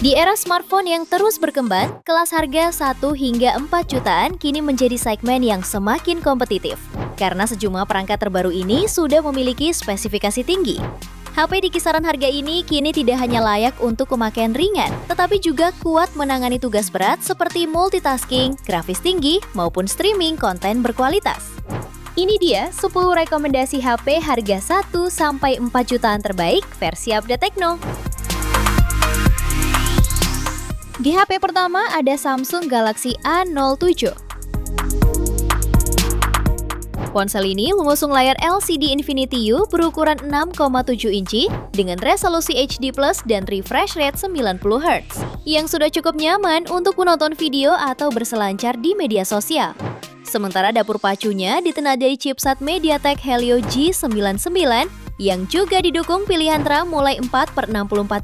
Di era smartphone yang terus berkembang, kelas harga 1 hingga 4 jutaan kini menjadi segmen yang semakin kompetitif. Karena sejumlah perangkat terbaru ini sudah memiliki spesifikasi tinggi. HP di kisaran harga ini kini tidak hanya layak untuk pemakaian ringan, tetapi juga kuat menangani tugas berat seperti multitasking, grafis tinggi, maupun streaming konten berkualitas. Ini dia 10 rekomendasi HP harga 1-4 jutaan terbaik versi update Tekno. Di HP pertama ada Samsung Galaxy A07. Ponsel ini mengusung layar LCD Infinity U berukuran 6,7 inci dengan resolusi HD+ dan refresh rate 90 Hz, yang sudah cukup nyaman untuk menonton video atau berselancar di media sosial. Sementara dapur pacunya ditenadai chipset MediaTek Helio G99 yang juga didukung pilihan RAM mulai 4/64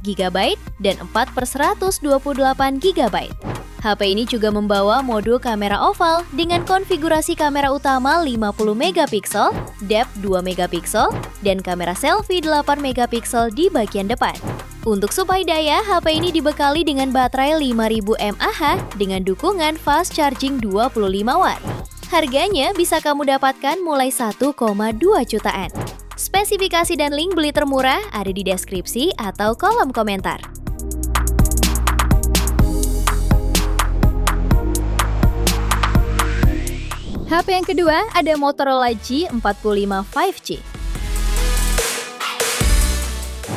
GB dan 4/128 GB. HP ini juga membawa modul kamera oval dengan konfigurasi kamera utama 50 MP, depth 2 MP, dan kamera selfie 8 MP di bagian depan. Untuk suplai daya, HP ini dibekali dengan baterai 5000 mAh dengan dukungan fast charging 25 Watt. Harganya bisa kamu dapatkan mulai 1,2 jutaan. Spesifikasi dan link beli termurah ada di deskripsi atau kolom komentar. HP yang kedua ada Motorola G45 5G.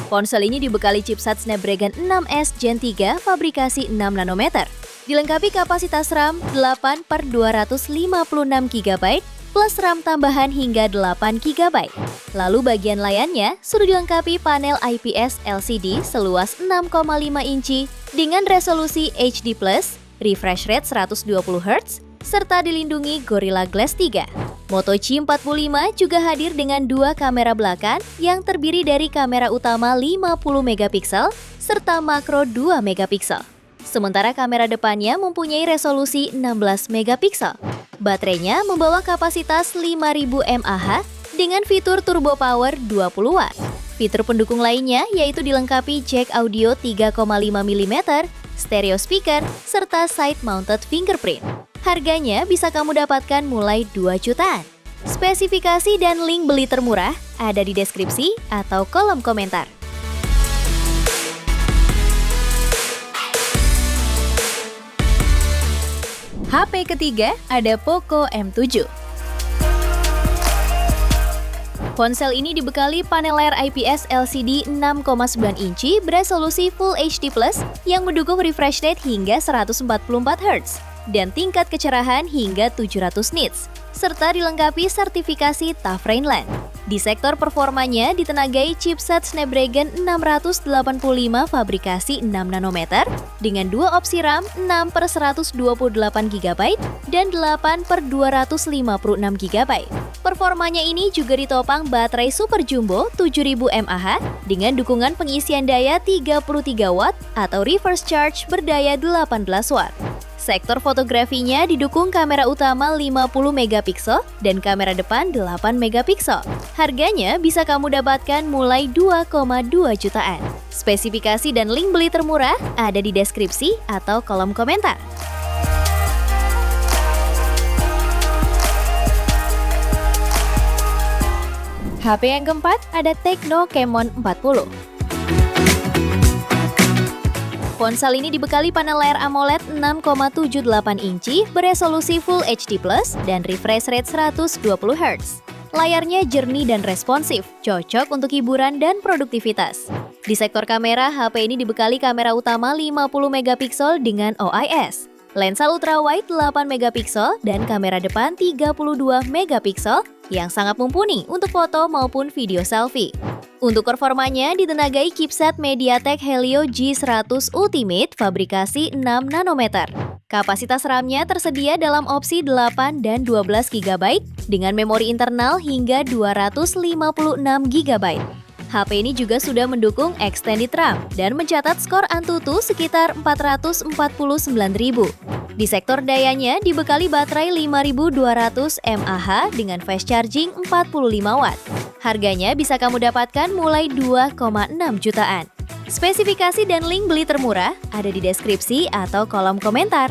Ponsel ini dibekali chipset Snapdragon 6S Gen 3 fabrikasi 6 nanometer. Dilengkapi kapasitas RAM 8/256 GB plus RAM tambahan hingga 8 GB. Lalu bagian layarnya sudah dilengkapi panel IPS LCD seluas 6,5 inci dengan resolusi HD+, refresh rate 120 Hz, serta dilindungi Gorilla Glass 3. Moto G45 juga hadir dengan dua kamera belakang yang terdiri dari kamera utama 50 MP serta makro 2 MP. Sementara kamera depannya mempunyai resolusi 16 MP. Baterainya membawa kapasitas 5000 mAh dengan fitur turbo power 20 Watt. Fitur pendukung lainnya yaitu dilengkapi jack audio 3,5 mm, stereo speaker, serta side mounted fingerprint. Harganya bisa kamu dapatkan mulai 2 jutaan. Spesifikasi dan link beli termurah ada di deskripsi atau kolom komentar. HP ketiga ada Poco M7. Ponsel ini dibekali panel layar IPS LCD 6,9 inci beresolusi Full HD+ yang mendukung refresh rate hingga 144 Hz dan tingkat kecerahan hingga 700 nits, serta dilengkapi sertifikasi Tough Rainland. Di sektor performanya ditenagai chipset Snapdragon 685 fabrikasi 6 nanometer dengan dua opsi RAM 6/128 GB dan 8/256 GB. Performanya ini juga ditopang baterai super jumbo 7000 mAh dengan dukungan pengisian daya 33 Watt atau reverse charge berdaya 18 Watt. Sektor fotografinya didukung kamera utama 50 MP dan kamera depan 8 MP. Harganya bisa kamu dapatkan mulai 2,2 jutaan. Spesifikasi dan link beli termurah ada di deskripsi atau kolom komentar. HP yang keempat ada Tekno Camon 40. Ponsel ini dibekali panel layar AMOLED 6,78 inci beresolusi Full HD+ dan refresh rate 120 Hz. Layarnya jernih dan responsif, cocok untuk hiburan dan produktivitas. Di sektor kamera, HP ini dibekali kamera utama 50 MP dengan OIS, lensa ultrawide 8 MP dan kamera depan 32 MP yang sangat mumpuni untuk foto maupun video selfie. Untuk performanya ditenagai chipset MediaTek Helio G100 Ultimate fabrikasi 6 nanometer. Kapasitas RAM-nya tersedia dalam opsi 8 dan 12 GB dengan memori internal hingga 256 GB. HP ini juga sudah mendukung extended RAM dan mencatat skor Antutu sekitar 449.000. Di sektor dayanya dibekali baterai 5200 mAh dengan fast charging 45 Watt. Harganya bisa kamu dapatkan mulai 2,6 jutaan. Spesifikasi dan link beli termurah ada di deskripsi atau kolom komentar.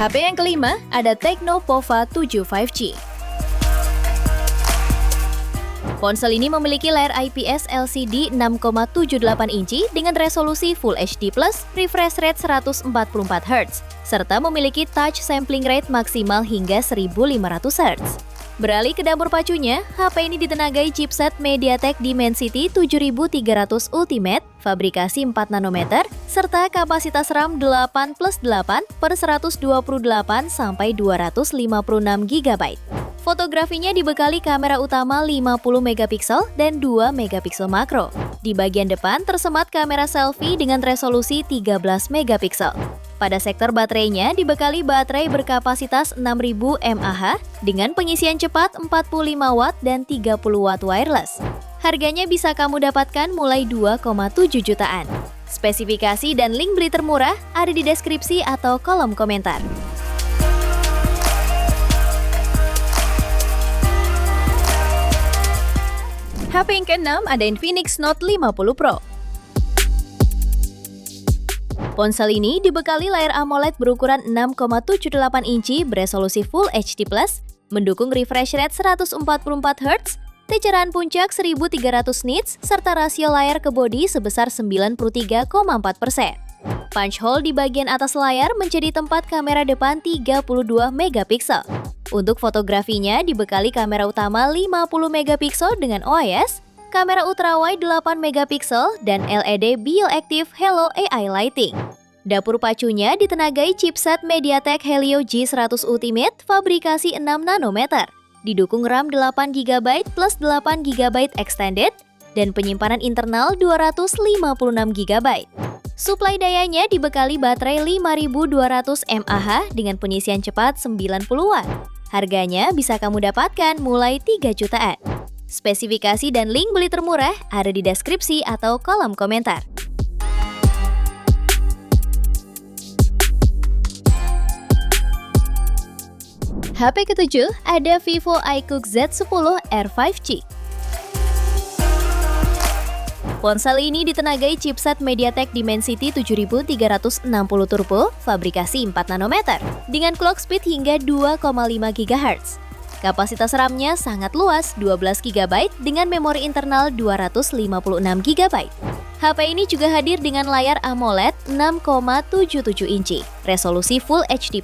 HP yang kelima ada Tecno Pova 7 5G. Ponsel ini memiliki layar IPS LCD 6,78 inci dengan resolusi Full HD+, refresh rate 144 Hz, serta memiliki touch sampling rate maksimal hingga 1500 Hz. Beralih ke dapur pacunya, HP ini ditenagai chipset MediaTek Dimensity 7300 Ultimate, fabrikasi 4 nanometer, serta kapasitas RAM 8+8 per 128 sampai 256 GB. Fotografinya dibekali kamera utama 50 megapiksel dan 2 megapiksel makro. Di bagian depan tersemat kamera selfie dengan resolusi 13 megapiksel. Pada sektor baterainya dibekali baterai berkapasitas 6000 mAh dengan pengisian cepat 45 Watt dan 30 Watt wireless. Harganya bisa kamu dapatkan mulai 2,7 jutaan. Spesifikasi dan link beli termurah ada di deskripsi atau kolom komentar. HP yang ke-6 ada Infinix Note 50 Pro. Ponsel ini dibekali layar AMOLED berukuran 6,78 inci beresolusi Full HD+, mendukung refresh rate 144 Hz, kecerahan puncak 1300 nits, serta rasio layar ke bodi sebesar 93,4%. Punch hole di bagian atas layar menjadi tempat kamera depan 32 megapiksel. Untuk fotografinya dibekali kamera utama 50 megapiksel dengan OIS, kamera ultrawide 8 megapiksel, dan LED Bioactive Hello AI Lighting. Dapur pacunya ditenagai chipset MediaTek Helio G100 Ultimate fabrikasi 6 nanometer, didukung RAM 8 GB plus 8 GB extended, dan penyimpanan internal 256 GB. Suplai dayanya dibekali baterai 5200 mAh dengan pengisian cepat 90 Watt. Harganya bisa kamu dapatkan mulai 3 jutaan. Spesifikasi dan link beli termurah ada di deskripsi atau kolom komentar. HP ke-7 ada Vivo iQOO Z10 R 5G. Ponsel ini ditenagai chipset MediaTek Dimensity 7360 Turbo, fabrikasi 4 nanometer, dengan clock speed hingga 2,5 GHz. Kapasitas RAM-nya sangat luas, 12 GB dengan memori internal 256 GB. HP ini juga hadir dengan layar AMOLED 6,77 inci, resolusi Full HD+,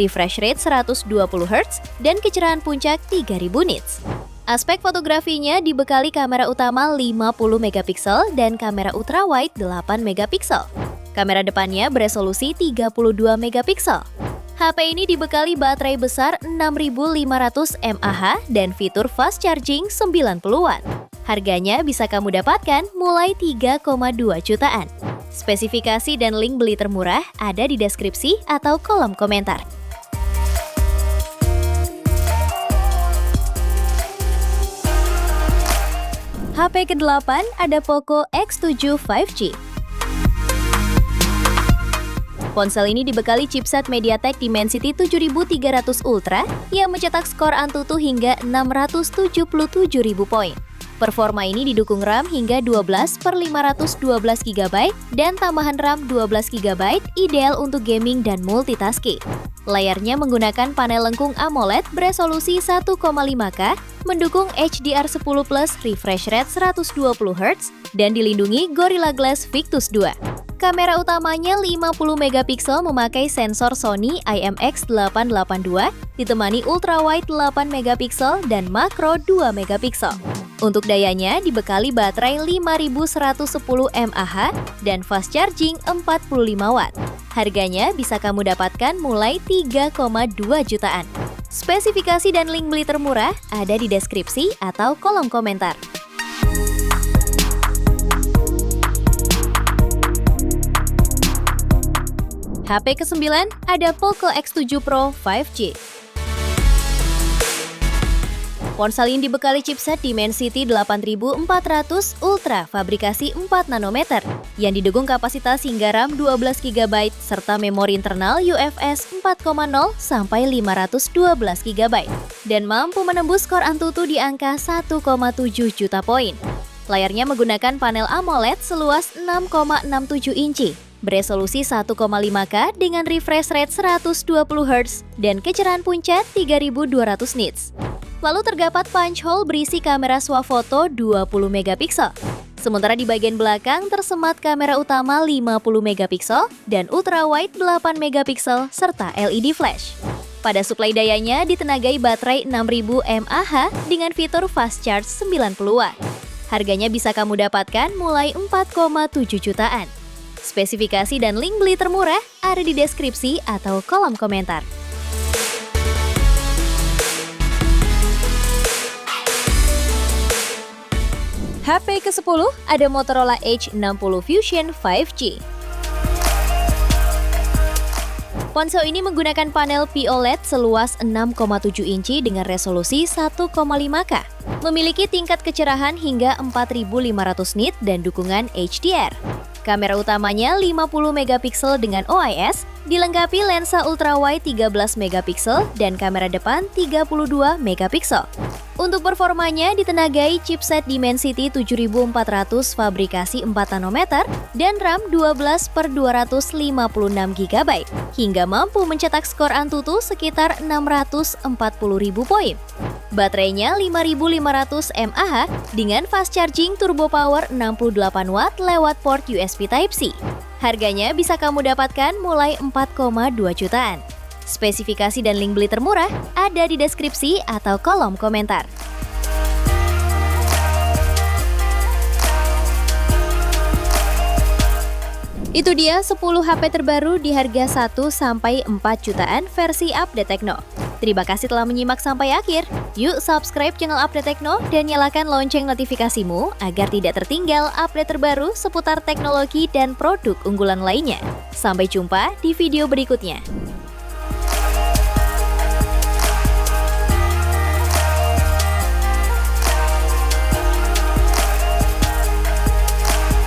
refresh rate 120 Hz, dan kecerahan puncak 3000 nits. Aspek fotografinya dibekali kamera utama 50 megapiksel dan kamera ultrawide 8 megapiksel. Kamera depannya beresolusi 32 megapiksel. HP ini dibekali baterai besar 6500 mAh dan fitur fast charging 90 Watt. Harganya bisa kamu dapatkan mulai 3,2 jutaan. Spesifikasi dan link beli termurah ada di deskripsi atau kolom komentar. HP ke-8 ada Poco X7 5G. Ponsel ini dibekali chipset MediaTek Dimensity 7300 Ultra yang mencetak skor Antutu hingga 677.000 poin. Performa ini didukung RAM hingga 12 per 512 GB dan tambahan RAM 12 GB ideal untuk gaming dan multitasking. Layarnya menggunakan panel lengkung AMOLED beresolusi 1,5K, mendukung HDR10+ refresh rate 120 Hz, dan dilindungi Gorilla Glass Victus 2. Kamera utamanya 50 megapiksel memakai sensor Sony IMX882, ditemani ultrawide 8 megapiksel dan makro 2 megapiksel. Untuk dayanya dibekali baterai 5110 mAh dan fast charging 45 Watt. Harganya bisa kamu dapatkan mulai 3,2 jutaan. Spesifikasi dan link beli termurah ada di deskripsi atau kolom komentar. HP ke-9 ada Poco X7 Pro 5G. Ponsel ini dibekali chipset Dimensity 8400 Ultra fabrikasi 4 nanometer yang didukung kapasitas hingga RAM 12 GB serta memori internal UFS 4.0 sampai 512 GB. dan mampu menembus skor Antutu di angka 1,7 juta poin. Layarnya menggunakan panel AMOLED seluas 6,67 inci, beresolusi 1,5K dengan refresh rate 120 Hz dan kecerahan puncak 3200 nits. Lalu terdapat punch hole berisi kamera swafoto 20 megapiksel. Sementara di bagian belakang tersemat kamera utama 50 megapiksel dan ultrawide 8 megapiksel serta LED flash. Pada suplai dayanya ditenagai baterai 6000 mAh dengan fitur fast charge 90 Watt. Harganya bisa kamu dapatkan mulai 4,7 jutaan. Spesifikasi dan link beli termurah ada di deskripsi atau kolom komentar. HP ke-10 ada Motorola Edge 60 Fusion 5G. Ponsel ini menggunakan panel POLED seluas 6,7 inci dengan resolusi 1,5K. Memiliki tingkat kecerahan hingga 4500 nit dan dukungan HDR. Kamera utamanya 50 megapiksel dengan OIS, dilengkapi lensa ultrawide 13 megapiksel dan kamera depan 32 megapiksel. Untuk performanya ditenagai chipset Dimensity 7400 fabrikasi 4 nanometer dan RAM 12/256 GB hingga mampu mencetak skor Antutu sekitar 640.000 poin. Baterainya 5500 mAh dengan fast charging turbo power 68 Watt lewat port USB Type-C. Harganya bisa kamu dapatkan mulai 4,2 jutaan. Spesifikasi dan link beli termurah ada di deskripsi atau kolom komentar. Itu dia 10 HP terbaru di harga 1-4 jutaan versi Update Tekno. Terima kasih telah menyimak sampai akhir. Yuk subscribe channel Update Tekno dan nyalakan lonceng notifikasimu agar tidak tertinggal update terbaru seputar teknologi dan produk unggulan lainnya. Sampai jumpa di video berikutnya.